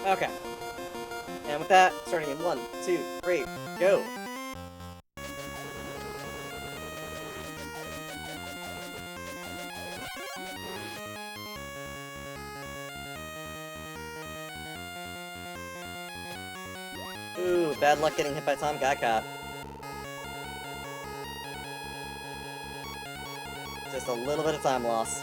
Okay. And with that, starting in 1, 2, 3, go! Ooh, bad luck getting hit by Tom Gaika. Just a little bit of time loss.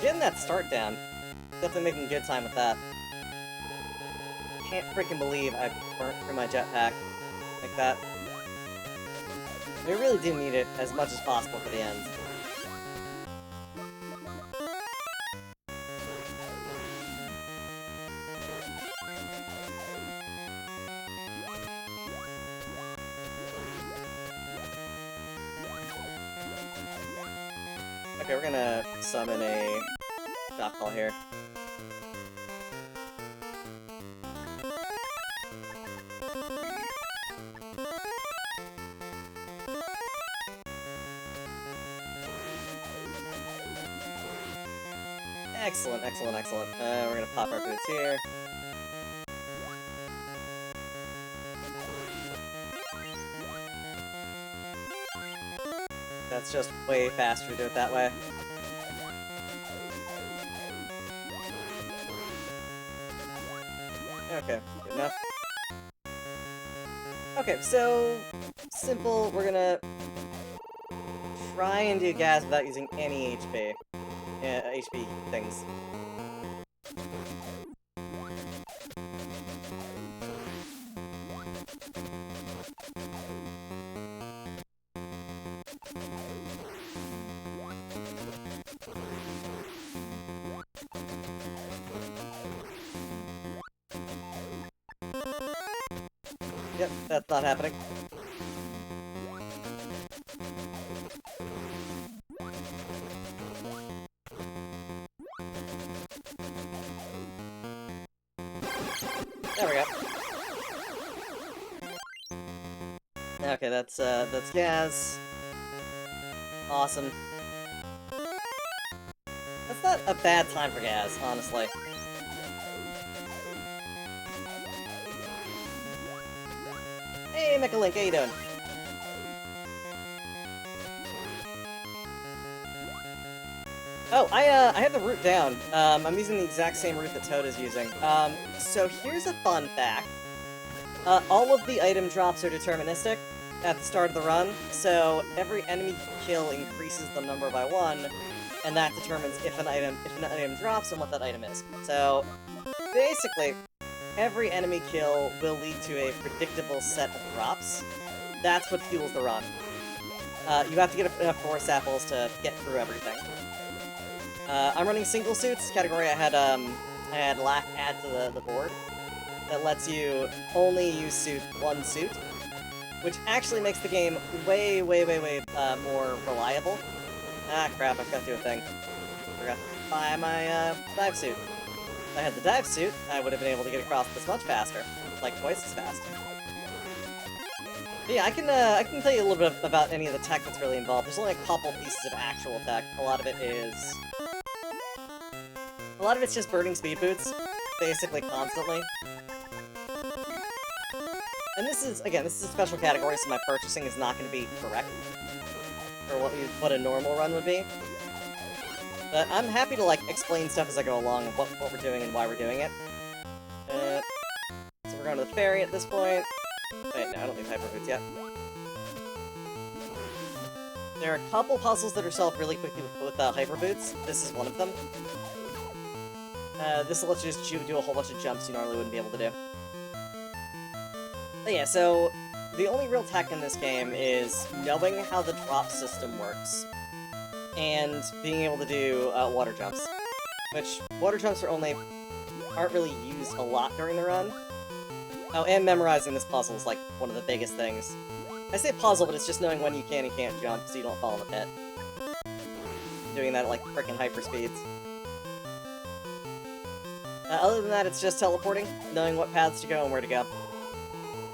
Getting that start down. Definitely making good time with that. Can't freaking believe I burnt through my jetpack like that. We really do need it as much as possible for the end. Okay, we're gonna summon a shock call here. Excellent, excellent, excellent. We're gonna pop our boots here. That's just way faster to do it that way. Okay, good enough. Okay, so simple. We're gonna try and do gas without using any HP things. Yep, that's not happening. There we go. Okay, that's Gaz. Awesome. That's not a bad time for Gaz, honestly. Hey, Mechalink, how you doing? Oh, I have the route down. I'm using the exact same route that Toad is using. So here's a fun fact. All of the item drops are deterministic at the start of the run, so every enemy you kill increases the number by 1, and that determines if an item drops and what that item is. So, basically, every enemy kill will lead to a predictable set of drops. That's what fuels the run. You have to get enough force apples to get through everything. I'm running single suits, category I had Lack add to the board. That lets you only use one suit, which actually makes the game way more reliable. Ah, crap, I forgot to do a thing. Forgot to buy my dive suit. If I had the dive suit, I would have been able to get across this much faster. Like, twice as fast. But yeah, I can tell you a little bit about any of the tech that's really involved. There's only a couple pieces of actual tech. A lot of it's just burning speed boots, basically constantly. And this is a special category, so my purchasing is not going to be correct for what a normal run would be. But I'm happy to, like, explain stuff as I go along, what we're doing and why we're doing it. So we're going to the ferry at this point. Wait, no, I don't need Hyper Boots yet. There are a couple puzzles that are solved really quickly with Hyper Boots. This is one of them. This will let you just do a whole bunch of jumps you normally wouldn't be able to do. But yeah, so the only real tech in this game is knowing how the drop system works and being able to do water jumps. which water jumps aren't really used a lot during the run. Oh, and memorizing this puzzle is, like, one of the biggest things. I say puzzle, but it's just knowing when you can and can't jump so you don't fall in the pit. Doing that at, like, frickin' hyperspeeds. Other than that, it's just teleporting, knowing what paths to go and where to go.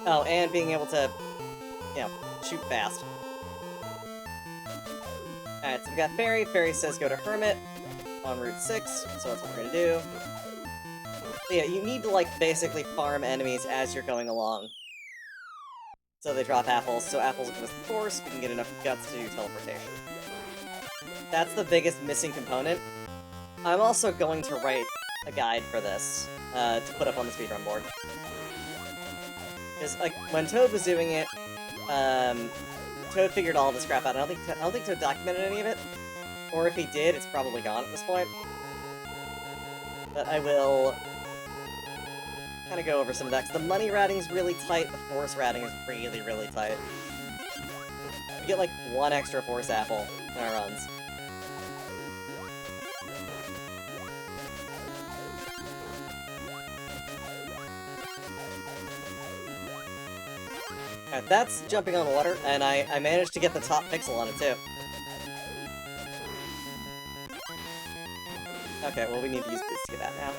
Oh, and being able to, you know, shoot fast. Alright, so we got Fairy. Fairy says go to Hermit on Route 6, so that's what we're gonna do. But yeah, you need to, like, basically farm enemies as you're going along. So they drop apples, so apples will give us the force, we can get enough guts to do teleportation. That's the biggest missing component. I'm also going to write a guide for this, to put up on the speedrun board. Because, like, when Toad was doing it, Toad figured all of this crap out. I don't think Toad documented any of it. Or if he did, it's probably gone at this point. But I will kind of go over some of that, because the money routing's really tight, the force routing is really, really tight. We get, like, 1 extra force apple in our runs. Alright, that's jumping on water, and I managed to get the top pixel on it, too. Okay, well, we need to use boots to get that now.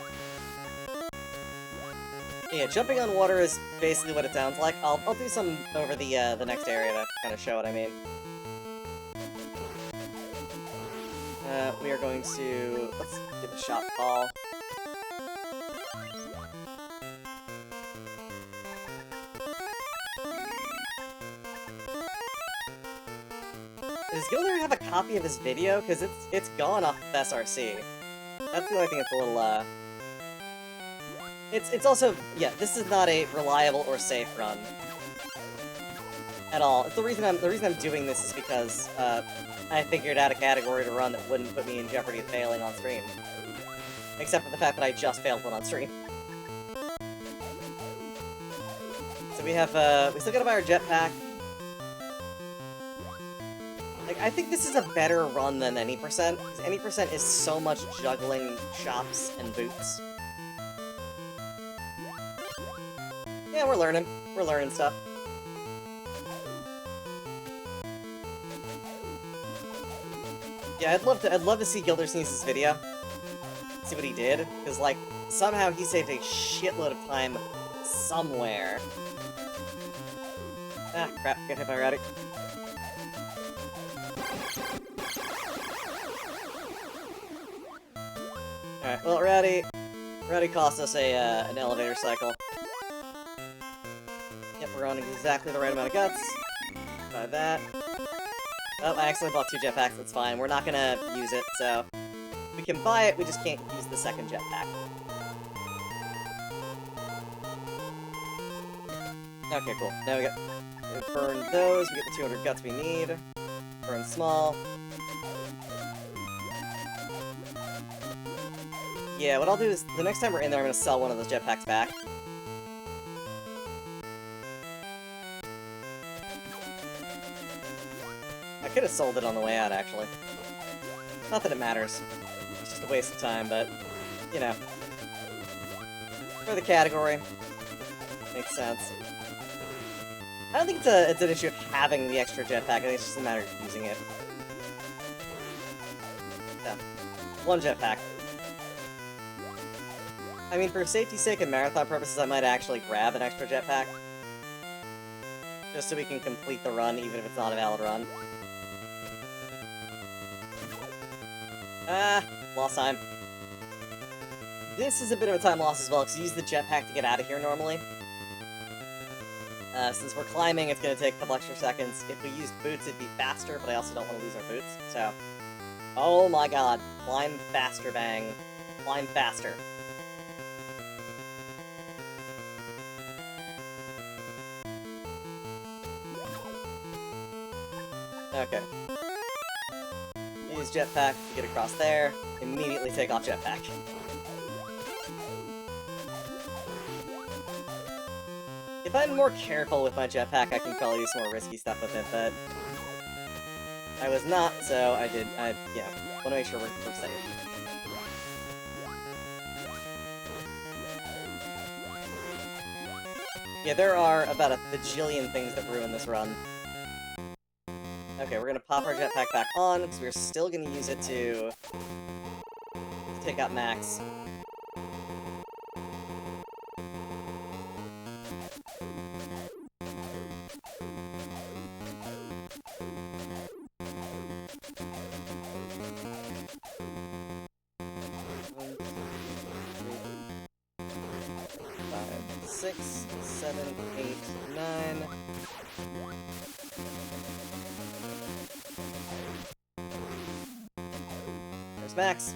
Yeah, jumping on water is basically what it sounds like. I'll do some over the next area to kind of show what I mean. We are going to... let's give a shot call. Does Gilder have a copy of his video? Because it's gone off of SRC. That's the only thing that's a little, It's also... yeah, this is not a reliable or safe run. At all. The reason I'm doing this is because, I figured out a category to run that wouldn't put me in jeopardy of failing on stream. Except for the fact that I just failed one on stream. So we have, we still gotta buy our jetpack. Like, I think this is a better run than any percent, because any percent is so much juggling shops and boots. Yeah, we're learning. We're learning stuff. Yeah, I'd love to see Gildersneez's video. See what he did, because, like, somehow he saved a shitload of time somewhere. Ah, crap, got hit by Rowdy. Alright, well, Rowdy cost us an elevator cycle. Yep, we're on exactly the right amount of guts. Buy that. Oh, I accidentally bought 2 jetpacks, that's fine. We're not gonna use it, so... we can buy it, we just can't use the second jetpack. Okay, cool. Now we burn those, we get the 200 guts we need. Burn small. Yeah, what I'll do is, the next time we're in there, I'm gonna sell one of those jetpacks back. I could have sold it on the way out, actually. Not that it matters. It's just a waste of time, but, you know. For the category, makes sense. I don't think it's an issue of having the extra jetpack, I think it's just a matter of using it. Yeah. 1 jetpack. I mean, for safety's sake and marathon purposes, I might actually grab an extra jetpack. Just so we can complete the run, even if it's not a valid run. Ah, lost time. This is a bit of a time loss as well, because you use the jetpack to get out of here normally. Since we're climbing, it's going to take a couple extra seconds. If we used boots, it'd be faster, but I also don't want to lose our boots, so... oh my god. Climb faster, Bang. Climb faster. Okay. Use jetpack to get across there. Immediately take off jetpack. If I'm more careful with my jetpack, I can probably do some more risky stuff with it, but... I was not, so I, want to make sure we're safe. Yeah, there are about a bajillion things that ruin this run. Okay, we're gonna pop our jetpack back on, because we're still gonna use it to take out Max. One, two, three, 5, 6, 7, 8, 9. There's Max.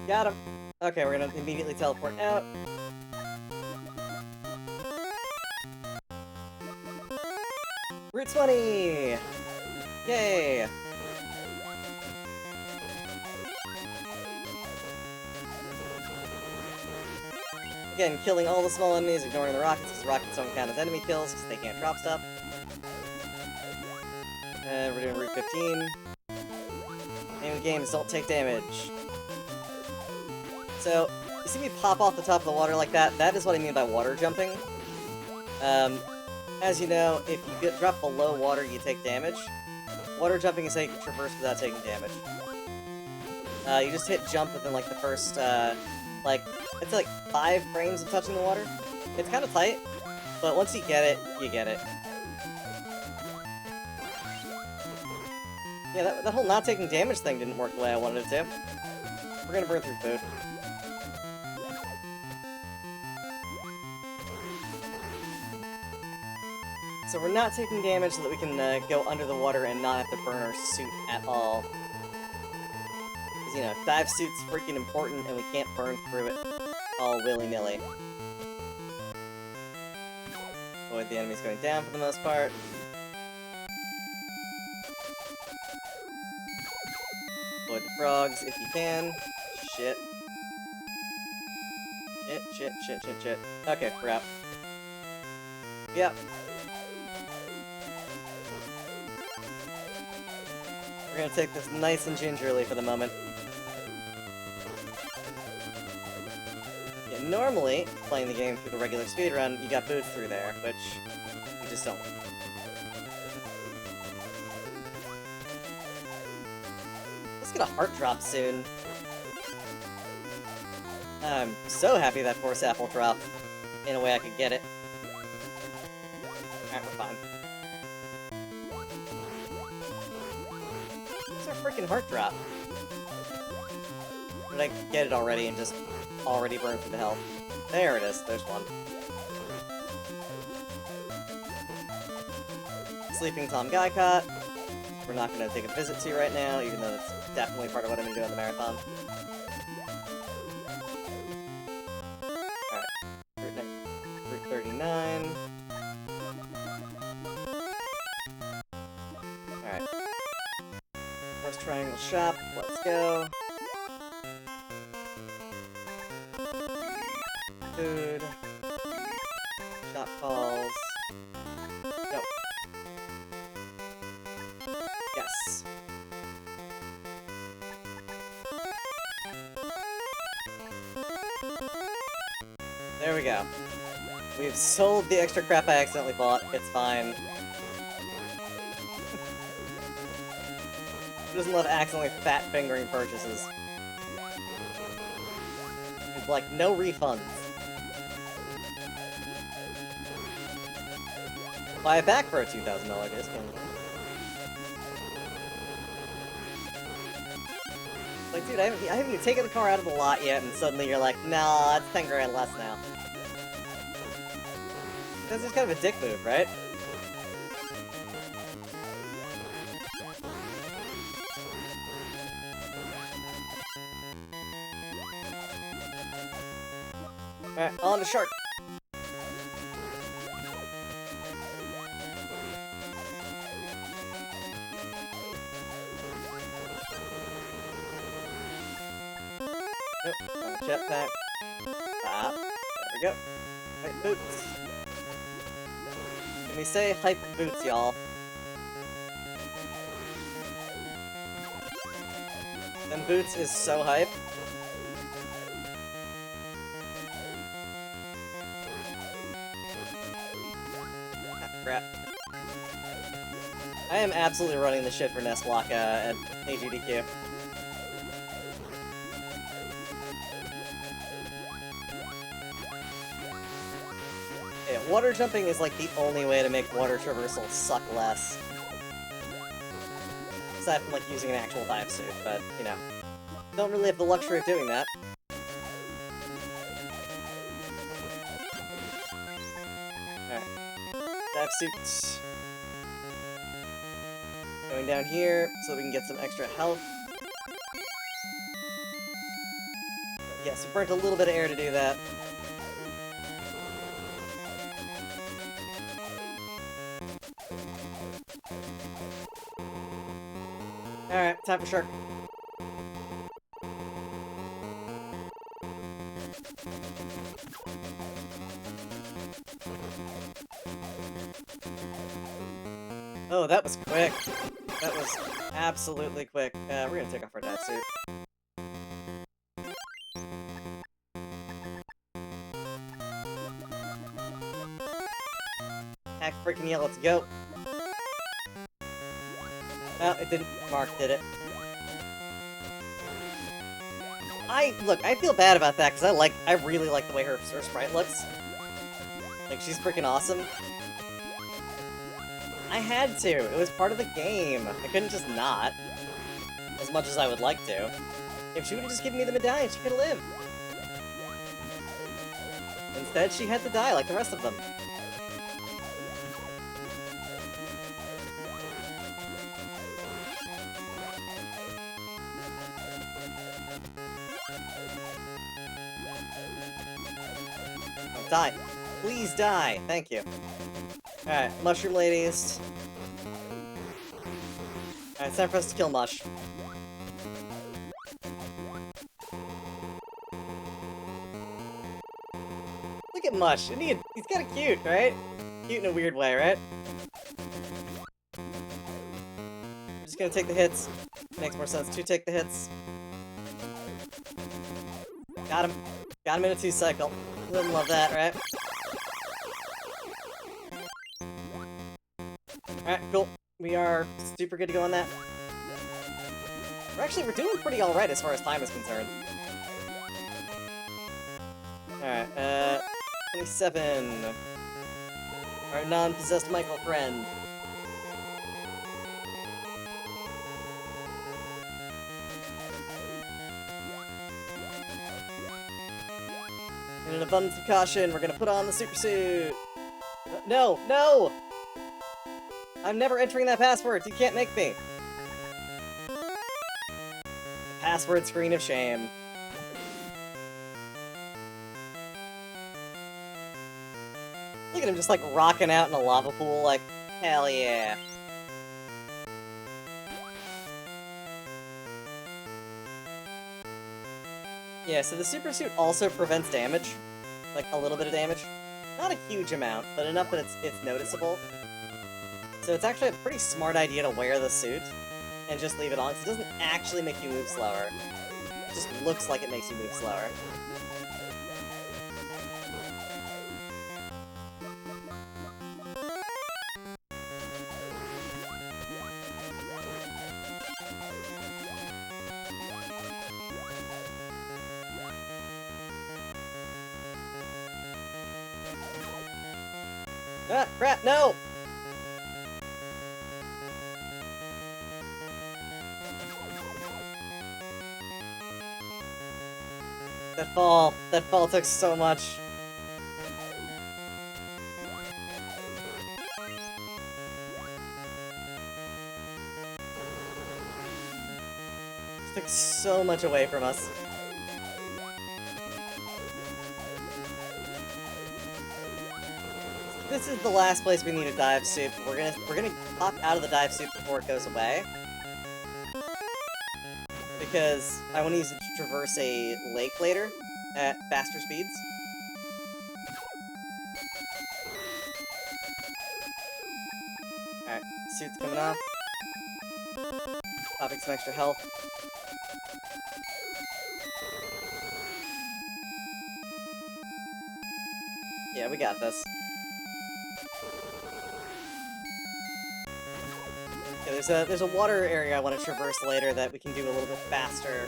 Got him. Okay, we're gonna immediately teleport out. Route 20! Yay! Again, killing all the small enemies, ignoring the rockets, because rockets don't count as enemy kills, because they can't drop stuff. And we're doing Route 15. Name of the games, don't take damage. So, you see me pop off the top of the water like that? That is what I mean by water jumping. As you know, if you drop below water, you take damage. Water jumping is how you can traverse without taking damage. You just hit jump within, like, the first, it's like 5 frames of touching the water. It's kind of tight, but once you get it, you get it. Yeah, that whole not taking damage thing didn't work the way I wanted it to. We're gonna burn through food. So we're not taking damage so that we can go under the water and not have to burn our suit at all. Because, you know, dive suit's freaking important and we can't burn through it all willy-nilly. Avoid the enemies going down for the most part. Avoid the frogs if you can. Shit. Shit. Okay, crap. Yep. We're gonna take this nice and gingerly for the moment. Yeah, normally, playing the game through the regular speedrun, you got boots through there, which you just don't. Let's get a heart drop soon. I'm so happy that Force Apple dropped in a way I could get it. Alright, we're fine. Freaking heart drop. Did I get it already and just already burn through the health? There it is. There's one. Sleeping Tom Guycott. We're not going to take a visit to right now, even though that's definitely part of what I'm going to do on the marathon. Alright. Route 39. Alright. First triangle shop, let's go. Food. Shop calls. Nope. Yes. There we go. We've sold the extra crap I accidentally bought. It's fine. Who doesn't love accidentally fat-fingering purchases? It's like, no refunds. Buy it back for a $2,000 discount. Like, dude, I haven't even taken the car out of the lot yet, and suddenly you're like, nah, it's 10 grand less now. That's just kind of a dick move, right? Alright, on to shark. Nope, not a jetpack. Stop. There we go. Hype boots. Can we say hype boots, y'all? Them boots is so hype. I am absolutely running the shit for Nestblock at AGDQ. Yeah, water jumping is like the only way to make water traversal suck less. Aside from like using an actual dive suit, but you know, don't really have the luxury of doing that. Alright. Dive suit. Going down here so we can get some extra health. Yes, we burnt a little bit of air to do that. Alright, time for shark. Oh, that was quick. That was absolutely quick. We're gonna take off our dive suit. Heck freaking yeah, let's go. Oh, it didn't mark, did it? Look, I feel bad about that, because I really like the way her sprite looks. Like, she's freaking awesome. I had to. It was part of the game. I couldn't just not. As much as I would like to. If she would've just given me the medallion, she could've lived. Instead, she had to die like the rest of them. Oh, die. Please die. Thank you. Alright, mushroom ladies. Alright, it's time for us to kill Mush. Look at Mush. He's kinda cute, right? Cute in a weird way, right? I'm just gonna take the hits. Makes more sense to take the hits. Got him. Got him in a 2-cycle. Wouldn't love that, right? Alright, cool. We are super good to go on that. We're doing pretty alright as far as time is concerned. Alright, 27. Our non-possessed Michael friend. In an abundance of caution, we're gonna put on the super suit. No, no! I'm never entering that password. You can't make me. The password screen of shame. Look at him just like rocking out in a lava pool, like, hell yeah. Yeah, so the super suit also prevents damage. Like, a little bit of damage. Not a huge amount, but enough that it's noticeable. So it's actually a pretty smart idea to wear the suit and just leave it on, because it doesn't actually make you move slower. It just looks like it makes you move slower. Ah, crap, no! That fall took so much. It took so much away from us. This is the last place we need a dive suit. We're gonna pop out of the dive suit before it goes away. Because I want to use it to traverse a lake later at faster speeds. Alright, suit's coming off. Popping some extra health. Yeah, we got this. Yeah, there's a water area I want to traverse later that we can do a little bit faster.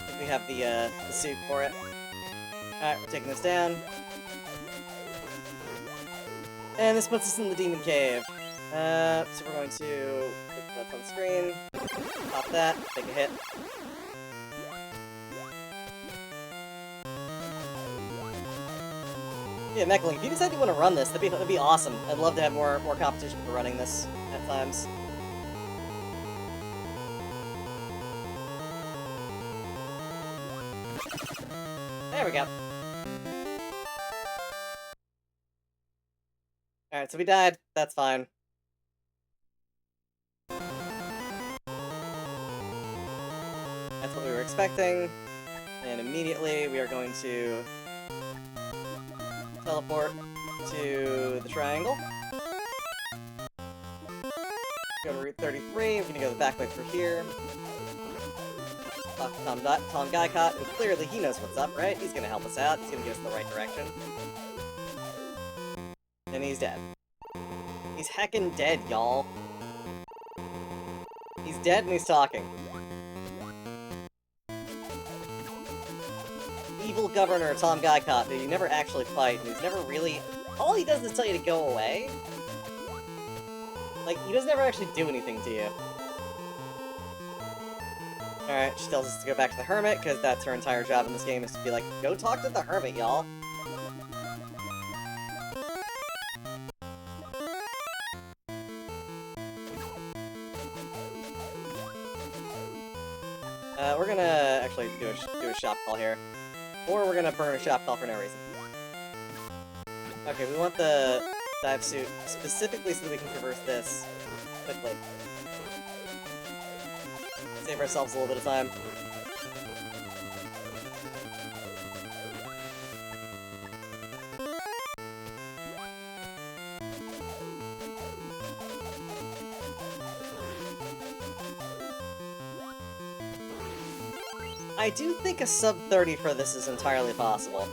If we have the suit for it. Alright, we're taking this down. And this puts us in the Demon Cave. So we're going to put that on the screen. Pop that, take a hit. Yeah, Meckling, if you decide you want to run this, that'd be awesome. I'd love to have more competition for running this at times. There we go. Alright, so we died. That's fine. That's what we were expecting. And immediately we are going to teleport to the triangle. Go to Route 33. We're gonna go the back way through here. Talk to Tom Guycott, who clearly he knows what's up, right? He's gonna help us out. He's gonna get us in the right direction. And he's dead. He's heckin' dead, y'all. He's dead and he's talking. Evil Governor Tom Guycott, who you never actually fight, and he's never really... All he does is tell you to go away. Like, he doesn't ever actually do anything to you. Alright, she tells us to go back to the Hermit, because that's her entire job in this game, is to be like, go talk to the Hermit, y'all. We're gonna actually do a shop call here. Or we're gonna burn a shop call for no reason. Okay, we want the dive suit specifically so that we can traverse this quickly. Save ourselves a little bit of time. I do think a sub 30 for this is entirely possible.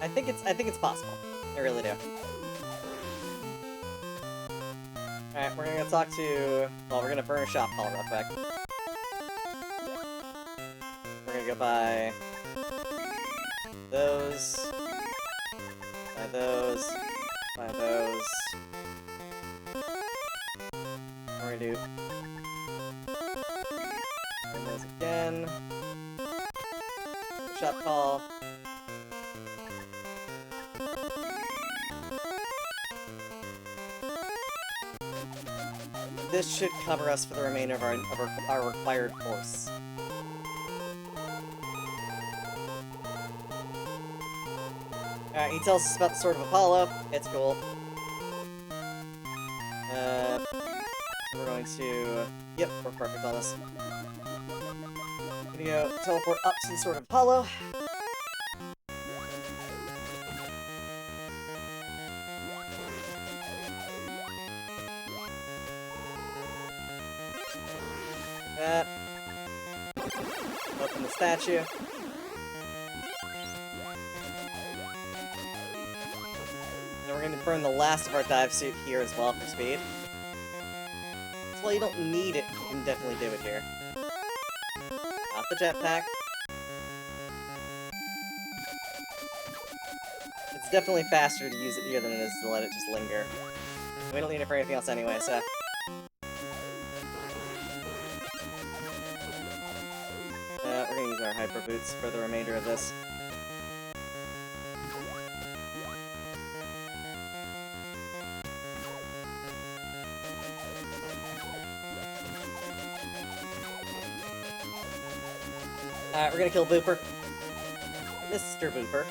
I think it's possible. I really do. Alright, we're gonna go talk to... Well, we're gonna burn a shop call real quick. We're gonna go buy... those... buy those... buy those... We're gonna do... burn those again... shop call... This should cover us for the remainder of our required force. Alright, he tells us about the Sword of Apollo. It's cool. We're going to... Yep, we're perfect on this. Gonna go teleport up to the Sword of Apollo. That. Open the statue. And we're going to burn the last of our dive suit here as well for speed. So while you don't need it, you can definitely do it here. Not the jetpack. It's definitely faster to use it here than it is to let it just linger. We don't need it for anything else anyway, so... we're gonna use our hyper boots for the remainder of this. Alright, we're gonna kill Booper. Mr. Booper.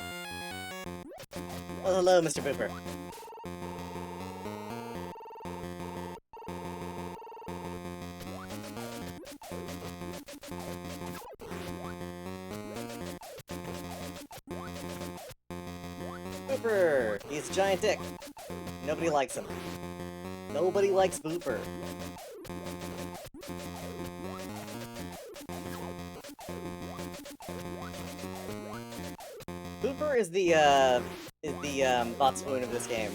Oh, hello, Mr. Booper. Booper! He's a giant dick. Nobody likes him. Nobody likes Booper. Booper is the is the Botswoon of this game.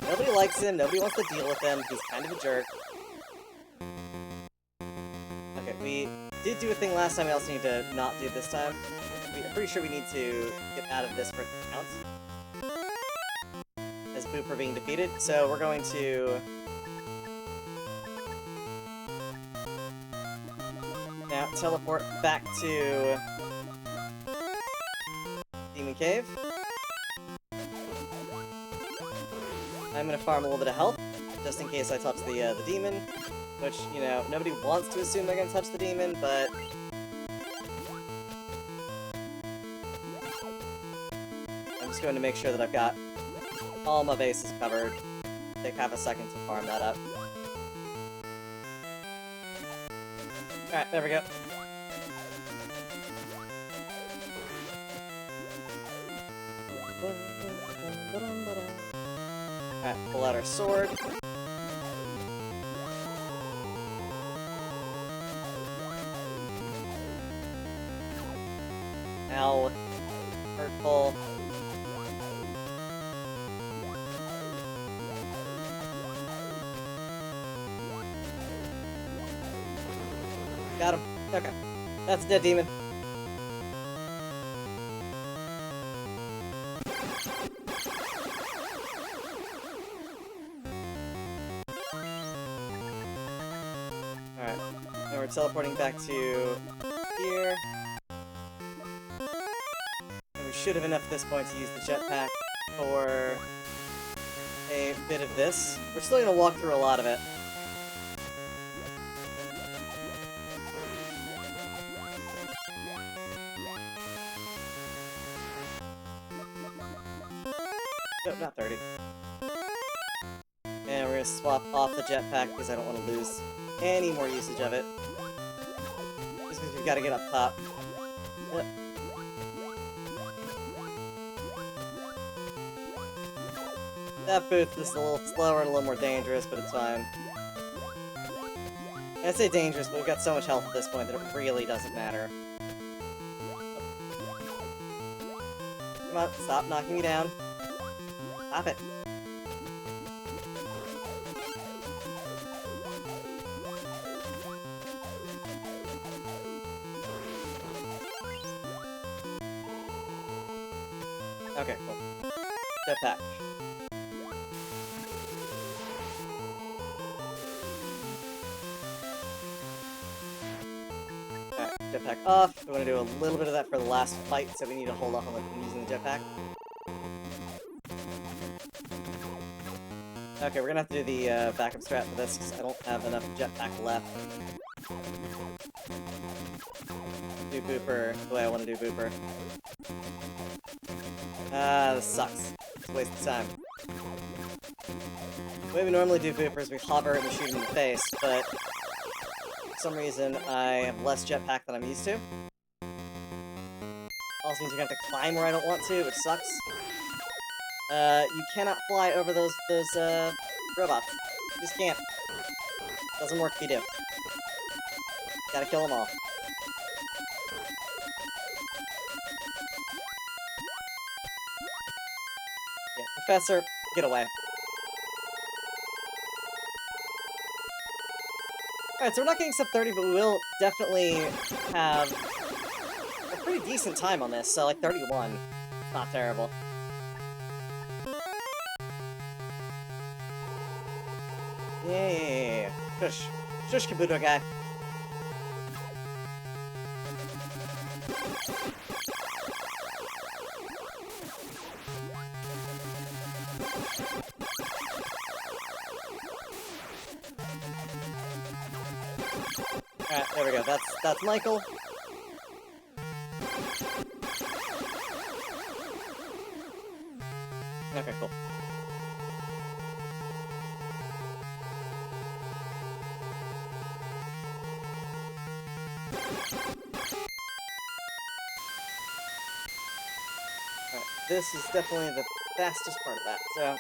Nobody likes him, nobody wants to deal with him, he's kind of a jerk. Okay, we did do a thing last time, we also need to not do it this time. I'm pretty sure we need to get out of this for it to count. As Booper being defeated, so we're going to... now teleport back to... Demon Cave. I'm gonna farm a little bit of health, just in case I touch the demon. Which, you know, nobody wants to assume they're gonna touch the demon, but... I'm just going to make sure that I've got all my bases covered. Take half a second to farm that up. Alright, there we go. Alright, pull out our sword. Ow. Hurtful. Got him. Okay. That's a dead demon. Alright. Now we're teleporting back to here. And we should have enough at this point to use the jetpack for a bit of this. We're still gonna walk through a lot of it. Nope, not 30. And we're gonna swap off the jetpack because I don't want to lose any more usage of it. Just because we've got to get up top. Yep. That booth is a little slower and a little more dangerous, but it's fine. I say dangerous, but we've got so much health at this point that it really doesn't matter. Come on, stop knocking me down. Stop it. Okay, cool. Jetpack. Alright, jetpack off. We want to do a little bit of that for the last fight, so we need to hold off on using the jetpack. Okay, we're gonna have to do the backup strat for this, because I don't have enough jetpack left. Do Booper the way I want to do Booper. This sucks. It's a waste of time. The way we normally do Booper is we hover and we shoot him in the face, but for some reason I have less jetpack than I'm used to. Also means you're gonna have to climb where I don't want to, which sucks. You cannot fly over those robots. You just can't. Doesn't work if you do. Gotta kill them all. Yeah, Professor, get away. Alright, so we're not getting sub 30, but we will definitely have a pretty decent time on this, so like 31. Not terrible. Yeah. Shush. Shush, Kabuto guy. Alright, there we go. That's Michael. Okay, cool. Alright, this is definitely the fastest part of that, so...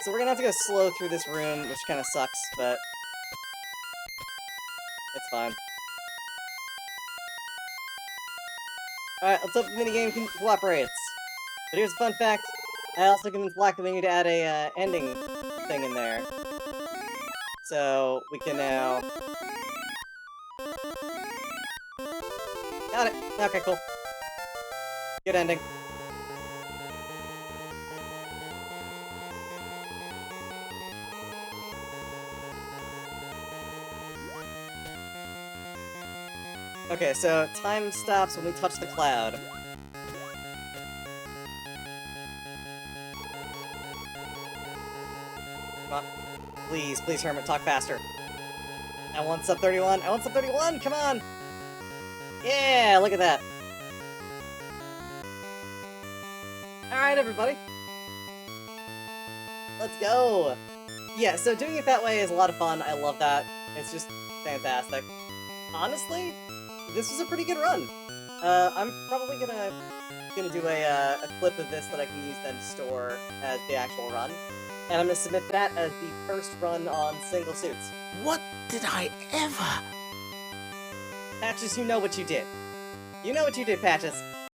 so we're gonna have to go slow through this room, which kinda sucks, but... it's fine. Alright, let's hope the minigame cooperates. But here's a fun fact. I also convinced Black that we need to add a ending thing in there. So we can now... Got it! Okay, cool. Good ending. Okay, so time stops when we touch the cloud. Come on. Please, please, Hermit, talk faster. I want sub 31. I want sub 31! Come on! Yeah, look at that. Alright, everybody. Let's go! Yeah, so doing it that way is a lot of fun. I love that. It's just fantastic. Honestly, this was a pretty good run. I'm probably gonna do a clip of this that I can use then to store as the actual run. And I'm gonna submit that as the first run on single suits. What did I ever? Patches, you know what you did. You know what you did, Patches.